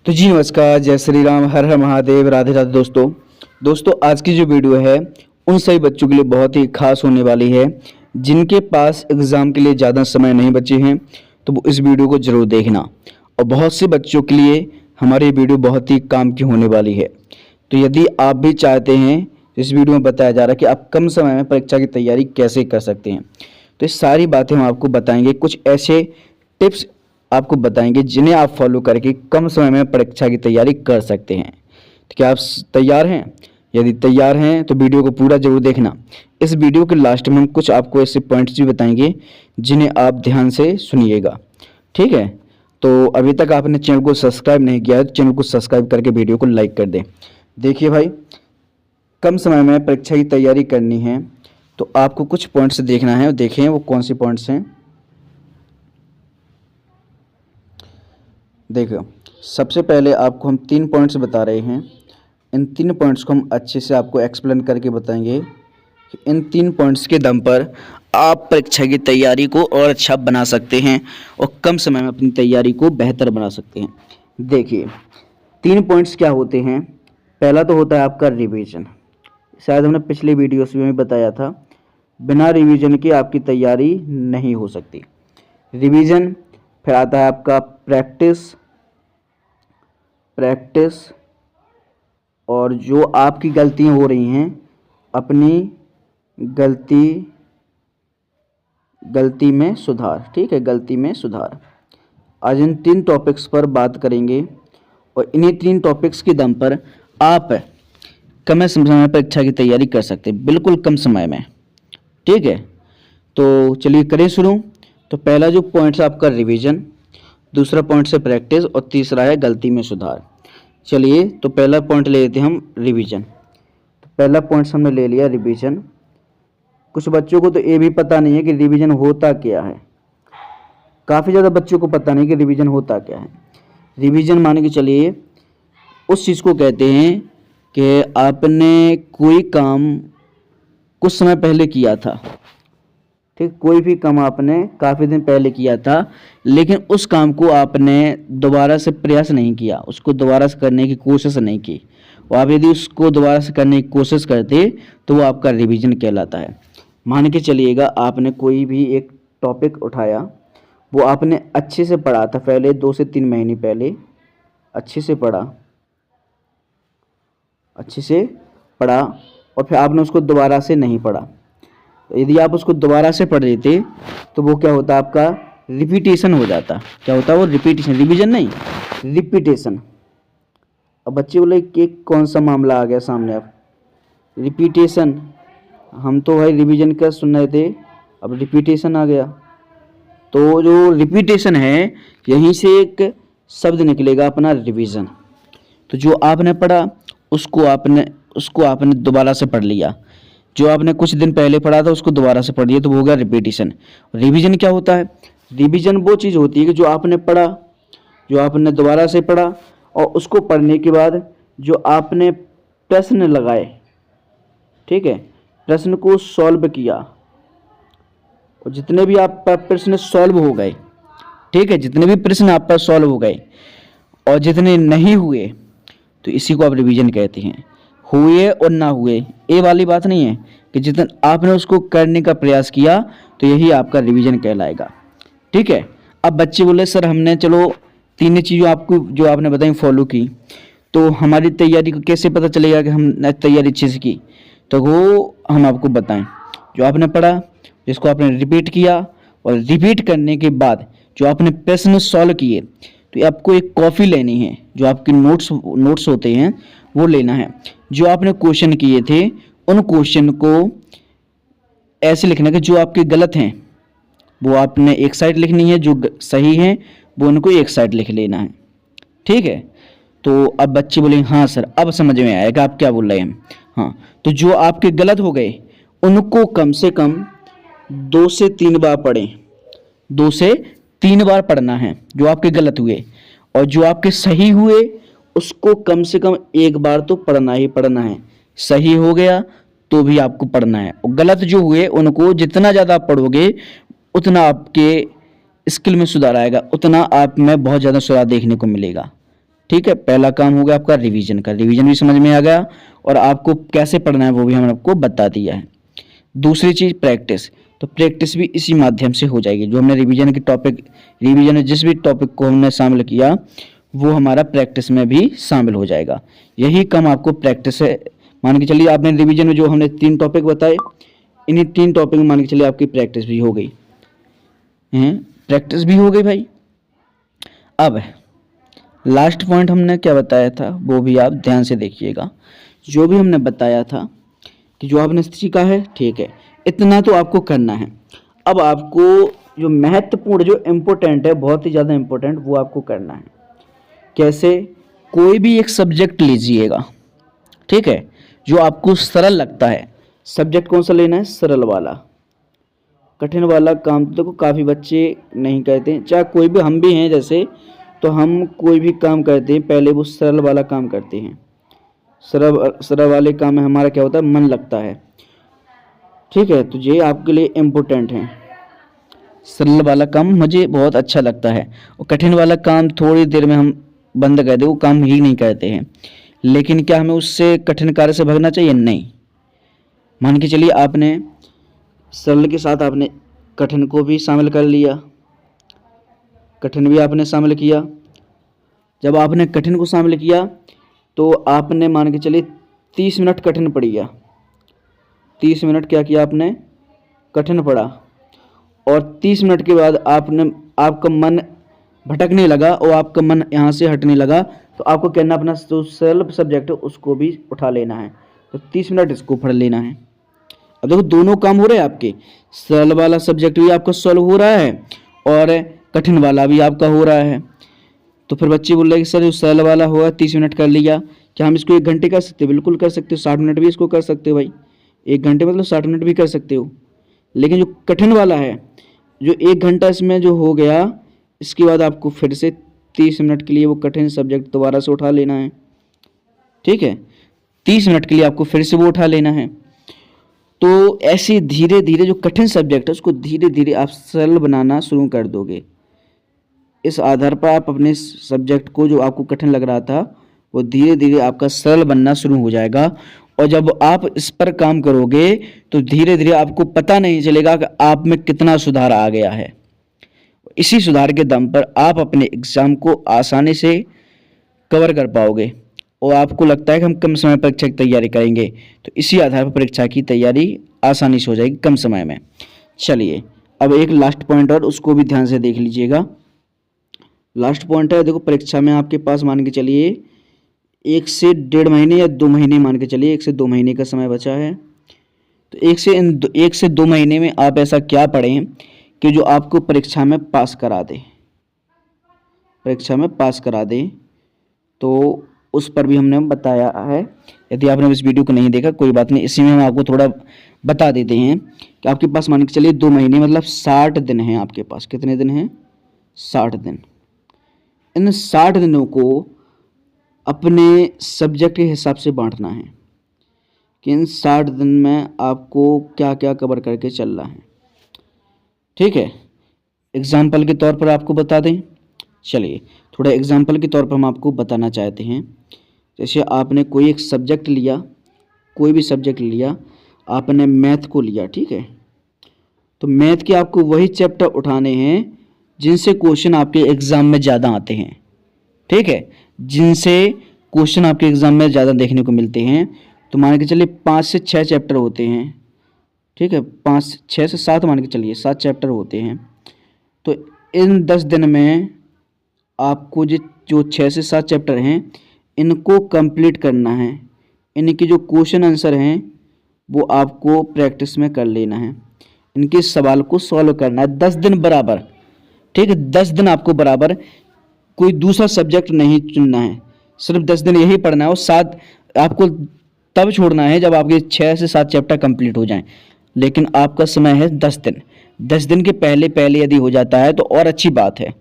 तो जी नमस्कार, जय श्री राम, हर हर महादेव, राधे राधे। दोस्तों आज की जो वीडियो है उन सभी बच्चों के लिए बहुत ही खास होने वाली है जिनके पास एग्ज़ाम के लिए ज़्यादा समय नहीं बचे हैं। तो वो इस वीडियो को ज़रूर देखना, और बहुत से बच्चों के लिए हमारी वीडियो बहुत ही काम की होने वाली है। तो यदि आप भी चाहते हैं, इस वीडियो में बताया जा रहा है कि आप कम समय में परीक्षा की तैयारी कैसे कर सकते हैं, तो ये सारी बातें हम आपको बताएंगे। कुछ ऐसे टिप्स आपको बताएंगे जिन्हें आप फॉलो करके कम समय में परीक्षा की तैयारी कर सकते हैं। तो क्या आप तैयार हैं? यदि तैयार हैं तो वीडियो को पूरा जरूर देखना। इस वीडियो के लास्ट में हम कुछ आपको ऐसे पॉइंट्स भी बताएंगे जिन्हें आप ध्यान से सुनिएगा, ठीक है। तो अभी तक आपने चैनल को सब्सक्राइब नहीं किया है तो चैनल को सब्सक्राइब करके वीडियो को लाइक कर दें। देखिए भाई, कम समय में परीक्षा की तैयारी करनी है तो आपको कुछ पॉइंट्स देखना है, और देखें वो कौन से पॉइंट्स हैं। देखो, सबसे पहले आपको हम 3 पॉइंट्स बता रहे हैं। इन 3 पॉइंट्स को हम अच्छे से आपको एक्सप्लेन करके बताएंगे कि इन 3 पॉइंट्स के दम पर आप परीक्षा की तैयारी को और अच्छा बना सकते हैं और कम समय में अपनी तैयारी को बेहतर बना सकते हैं। देखिए, 3 पॉइंट्स क्या होते हैं। पहला तो होता है आपका रिवीजन। शायद हमने पिछले वीडियोस में भी बताया था, बिना रिवीजन के आपकी तैयारी नहीं हो सकती। रिवीजन, फिर आता है आपका प्रैक्टिस, और जो आपकी गलतियां हो रही हैं अपनी गलती में सुधार, ठीक है, गलती में सुधार। आज इन 3 टॉपिक्स पर बात करेंगे, और इन्हीं 3 टॉपिक्स के दम पर आप कम समय में परीक्षा की तैयारी कर सकते हैं, बिल्कुल कम समय में, ठीक है। तो चलिए करें शुरू। तो पहला जो पॉइंट्स आपका रिवीजन, दूसरा पॉइंट है प्रैक्टिस, और तीसरा है गलती में सुधार। चलिए, तो पहला पॉइंट ले लेते हैं हम, रिवीजन। तो पहला पॉइंट हमने ले लिया रिवीजन। कुछ बच्चों को तो ये भी पता नहीं है कि रिवीजन होता क्या है। काफ़ी ज़्यादा बच्चों को पता नहीं कि रिवीजन होता क्या है। रिवीजन मान के चलिए उस चीज़ को कहते हैं कि आपने कोई काम कुछ समय पहले किया था, ठीक, कोई भी काम आपने काफ़ी दिन पहले किया था, लेकिन उस काम को आपने दोबारा से प्रयास नहीं किया, उसको दोबारा से करने की कोशिश नहीं की। और आप यदि उसको दोबारा से करने की कोशिश करते तो वो आपका रिवीजन कहलाता है। मान के चलिएगा आपने कोई भी एक टॉपिक उठाया, वो आपने अच्छे से पढ़ा था पहले, 2 से 3 महीने पहले अच्छे से पढ़ा, और फिर आपने उसको दोबारा से नहीं पढ़ा। यदि आप उसको दोबारा से पढ़ लेते तो वो क्या होता, आपका रिपीटेशन हो जाता। क्या होता है वो? रिपीटेशन, रिवीजन नहीं, रिपीटेशन। अब बच्चे बोले कि कौन सा मामला आ गया सामने, अब रिपीटेशन। हम तो भाई रिवीजन का सुन रहे थे, अब रिपीटेशन आ गया। तो जो रिपीटेशन है, यहीं से एक शब्द निकलेगा अपना, रिवीजन। तो जो आपने पढ़ा उसको आपने दोबारा से पढ़ लिया। जो आपने कुछ दिन पहले पढ़ा था उसको दोबारा से पढ़ लिया, तो वो हो गया रिपीटेशन। रिवीजन क्या होता है? रिवीजन वो चीज़ होती है कि जो आपने पढ़ा, जो आपने दोबारा से पढ़ा, और उसको पढ़ने के बाद जो आपने प्रश्न लगाए, ठीक है, प्रश्न को सॉल्व किया, और जितने भी आप पर प्रश्न सॉल्व हो गए, ठीक है, जितने भी प्रश्न आप पर सॉल्व हो गए और जितने नहीं हुए, तो इसी को आप रिवीजन कहते हैं। हुए और ना हुए ये वाली बात नहीं है, कि जितना आपने उसको करने का प्रयास किया तो यही आपका रिवीजन कहलाएगा, ठीक है। अब बच्चे बोले सर हमने चलो 3 चीज़ों आपको जो आपने बताई फॉलो की, तो हमारी तैयारी को कैसे पता चलेगा कि हमने तैयारी अच्छे से की? तो वो हम आपको बताएं, जो आपने पढ़ा, जिसको आपने रिपीट किया, और रिपीट करने के बाद जो आपने प्रश्न सॉल्व किए, तो आपको एक कॉपी लेनी है, जो आपके नोट्स होते हैं वो लेना है। जो आपने क्वेश्चन किए थे उन क्वेश्चन को ऐसे लिखना कि जो आपके गलत हैं वो आपने एक साइड लिखनी है, जो सही हैं वो उनको एक साइड लिख लेना है, ठीक है। तो अब बच्चे बोले हाँ सर अब समझ में आएगा आप क्या बोल रहे हैं। हाँ, तो जो आपके गलत हो गए उनको कम से कम 2 से 3 बार पढ़ें, 2 से 3 बार पढ़ना है जो आपके गलत हुए, और जो आपके सही हुए उसको कम से कम 1 बार तो पढ़ना ही पढ़ना है। सही हो गया तो भी आपको पढ़ना है, और गलत जो हुए उनको जितना ज़्यादा पढ़ोगे उतना आपके स्किल में सुधार आएगा, उतना आप में बहुत ज़्यादा सुधार देखने को मिलेगा, ठीक है, पहला काम हो गया आपका रिवीजन का, रिवीजन भी समझ में आ गया और आपको कैसे पढ़ना है वो भी हमने आपको बता दिया है। दूसरी चीज प्रैक्टिस, तो प्रैक्टिस भी इसी माध्यम से हो जाएगी। जो हमने रिवीजन के टॉपिक, रिवीजन में जिस भी टॉपिक को हमने शामिल किया वो हमारा प्रैक्टिस में भी शामिल हो जाएगा। यही काम आपको प्रैक्टिस से, मान के चलिए आपने रिवीजन में जो हमने 3 टॉपिक बताए, इन्हीं 3 टॉपिक में मान के चलिए आपकी प्रैक्टिस भी हो गई हैं, प्रैक्टिस भी हो गई भाई। अब लास्ट पॉइंट हमने क्या बताया था वो भी आप ध्यान से देखिएगा। जो भी हमने बताया था कि जो आपने सीखा है, ठीक है, इतना तो आपको करना है। अब आपको जो महत्वपूर्ण, जो इम्पोर्टेंट है, बहुत ही ज़्यादा इम्पोर्टेंट, वो आपको करना है। कैसे? कोई भी एक सब्जेक्ट लीजिएगा, ठीक है, जो आपको सरल लगता है। सब्जेक्ट कौन सा लेना है? सरल वाला। कठिन वाला काम तो देखो काफ़ी बच्चे नहीं करते हैं, चाहे कोई भी, हम भी हैं जैसे, तो हम कोई भी काम करते हैं पहले वो सरल वाला काम करते हैं। सरल वाले काम में हमारा क्या होता है? मन लगता है, ठीक है। तो ये आपके लिए इम्पोर्टेंट है। सरल वाला काम मुझे बहुत अच्छा लगता है और कठिन वाला काम थोड़ी देर में हम बंद कर दे, वो काम ही नहीं करते हैं। लेकिन क्या हमें उससे कठिन कार्य से भागना चाहिए? नहीं। मान के चलिए आपने सरल के साथ आपने कठिन को भी शामिल कर लिया, कठिन भी आपने शामिल किया। जब आपने कठिन को शामिल किया तो आपने मान के चलिए 30 मिनट कठिन पढ़ गया, 30 मिनट क्या किया आपने? कठिन पढ़ा। और 30 मिनट के बाद आपका मन भटकने लगा और आपका मन यहाँ से हटने लगा, तो आपको कहना अपना जो सरल सब्जेक्ट है उसको भी उठा लेना है, तो 30 मिनट इसको पढ़ लेना है। अब देखो दोनों काम हो रहे हैं आपके, सरल वाला सब्जेक्ट भी आपका सॉल्व हो रहा है और कठिन वाला भी आपका हो रहा है। तो फिर बच्चे बोल रहे हैं कि सर जो सरल वाला हुआ 30 मिनट कर लिया, क्या हम इसको 1 घंटे कर सकते हो? बिल्कुल कर सकते हो, 60 मिनट भी इसको कर सकते हो भाई, 1 घंटे मतलब 60 मिनट भी कर सकते हो। लेकिन जो कठिन वाला है, जो 1 घंटा इसमें जो हो गया, इसके बाद आपको फिर से 30 मिनट के लिए वो कठिन सब्जेक्ट दोबारा से उठा लेना है, ठीक है। 30 मिनट के लिए आपको फिर से वो उठा लेना है। तो ऐसे धीरे धीरे जो कठिन सब्जेक्ट है उसको धीरे धीरे आप सरल बनाना शुरू कर दोगे। इस आधार पर आप अपने सब्जेक्ट को, जो आपको कठिन लग रहा था, वो धीरे धीरे आपका सरल बनना शुरू हो जाएगा। और जब आप इस पर काम करोगे तो धीरे धीरे आपको पता नहीं चलेगा कि आप में कितना सुधार आ गया है। इसी सुधार के दम पर आप अपने एग्जाम को आसानी से कवर कर पाओगे और आपको लगता है कि हम कम समय परीक्षा की तैयारी करेंगे, तो इसी आधार पर परीक्षा की तैयारी आसानी से हो जाएगी कम समय में। चलिए अब एक लास्ट पॉइंट और, उसको भी ध्यान से देख लीजिएगा। लास्ट पॉइंट है, देखो परीक्षा में आपके पास मान के चलिए 1 से 1.5 महीने या 2 महीने, मान के चलिए 1 से 2 महीने का समय बचा है। तो 1 से 2 महीने में आप ऐसा क्या पढ़ें कि जो आपको परीक्षा में पास करा दे, परीक्षा में पास करा दे। तो उस पर भी हमने बताया है। यदि आपने इस वीडियो को नहीं देखा कोई बात नहीं, इसी में हम आपको थोड़ा बता देते हैं कि आपके पास मान के चलिए 2 महीने मतलब 60 दिन हैं आपके पास। कितने दिन हैं? 60 दिन। इन 60 दिनों को अपने सब्जेक्ट के हिसाब से बांटना है कि इन 60 दिन में आपको क्या क्या कवर करके चलना है, ठीक है। एग्जाम्पल के तौर पर आपको बता दें, चलिए थोड़ा एग्जाम्पल के तौर पर हम आपको बताना चाहते हैं। जैसे आपने कोई एक सब्जेक्ट लिया, कोई भी सब्जेक्ट लिया, आपने मैथ को लिया, ठीक है। तो मैथ के आपको वही चैप्टर उठाने हैं जिनसे क्वेश्चन आपके एग्ज़ाम में ज़्यादा आते हैं, ठीक है, जिनसे क्वेश्चन आपके एग्ज़ाम में ज़्यादा देखने को मिलते हैं। तो मान के चलिए 5 से 6 चैप्टर होते हैं, ठीक है, 6 से 7 मान के चलिए 7 चैप्टर होते हैं। तो इन 10 दिन में आपको जो 6 से 7 चैप्टर हैं इनको कंप्लीट करना है। इनके जो क्वेश्चन आंसर हैं वो आपको प्रैक्टिस में कर लेना है, इनके सवाल को सॉल्व करना है 10 दिन बराबर, ठीक है। 10 दिन आपको बराबर कोई दूसरा सब्जेक्ट नहीं चुनना है, सिर्फ 10 दिन यही पढ़ना है और 7 आपको तब छोड़ना है जब आपके 6 से 7 चैप्टर कंप्लीट हो जाएं। लेकिन आपका समय है 10 दिन। 10 दिन के पहले पहले यदि हो जाता है तो और अच्छी बात है।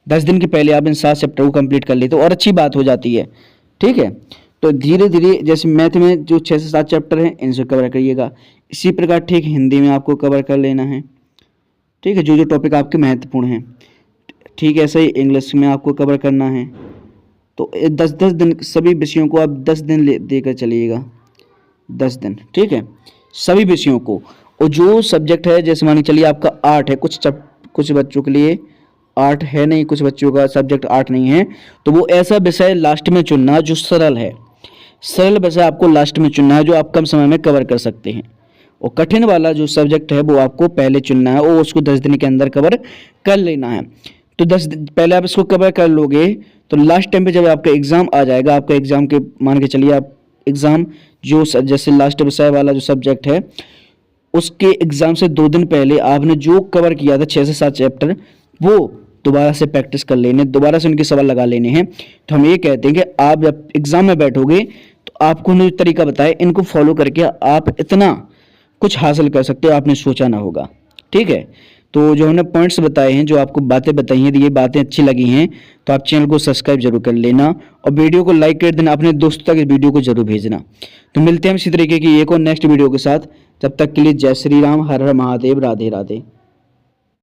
10 दिन के पहले आप इन 7 चैप्टर को कंप्लीट कर लेते तो और अच्छी बात हो जाती है, ठीक है। तो धीरे धीरे जैसे मैथ में जो 6 से 7 चैप्टर हैं इनसे कवर करिएगा, इसी प्रकार ठीक हिंदी में आपको कवर कर लेना है, ठीक है, जो जो टॉपिक आपके महत्वपूर्ण हैं। ठीक ऐसे ही इंग्लिश में आपको कवर करना है, तो 10-10 दिन सभी विषयों को आप 10 दिन देकर चलिएगा, 10 दिन, ठीक है, सभी विषयों को। और जो सब्जेक्ट है, जैसे मान के चलिए आपका आर्ट है, कुछ बच्चों के लिए आर्ट है नहीं, कुछ बच्चों का सब्जेक्ट आर्ट नहीं है, तो वो ऐसा विषय लास्ट में चुनना जो सरल है, सरल विषय आपको लास्ट में चुनना है जो आप कम समय में कवर कर सकते हैं। और कठिन वाला जो सब्जेक्ट है वो आपको पहले चुनना है और उसको 10 दिन के अंदर कवर कर लेना है। तो 10 दिन पहले आप इसको कवर कर लोगे तो लास्ट टाइम पे जब आपका एग्ज़ाम आ जाएगा, आपका एग्ज़ाम के मान के चलिए आप एग्ज़ाम जो जैसे लास्ट विषय वाला जो सब्जेक्ट है उसके एग्ज़ाम से 2 दिन पहले आपने जो कवर किया था 6 से 7 चैप्टर, वो दोबारा से प्रैक्टिस कर लेने, दोबारा से उनके सवाल लगा लेने हैं। तो हम ये कहते हैं कि आप जब एग्ज़ाम में बैठोगे तो आपको जो तरीका बताए इनको फॉलो करके आप इतना कुछ हासिल कर सकते हो आपने सोचा ना होगा, ठीक है। तो जो हमने पॉइंट्स बताए हैं, जो आपको बातें बताई हैं, ये बातें अच्छी लगी हैं तो आप चैनल को सब्सक्राइब जरूर कर लेना और वीडियो को लाइक कर देना, अपने दोस्तों तक इस वीडियो को जरूर भेजना। तो मिलते हैं हम इसी तरीके की एक और नेक्स्ट वीडियो के साथ, तब तक के लिए जय श्री राम, हर हर महादेव, राधे राधे।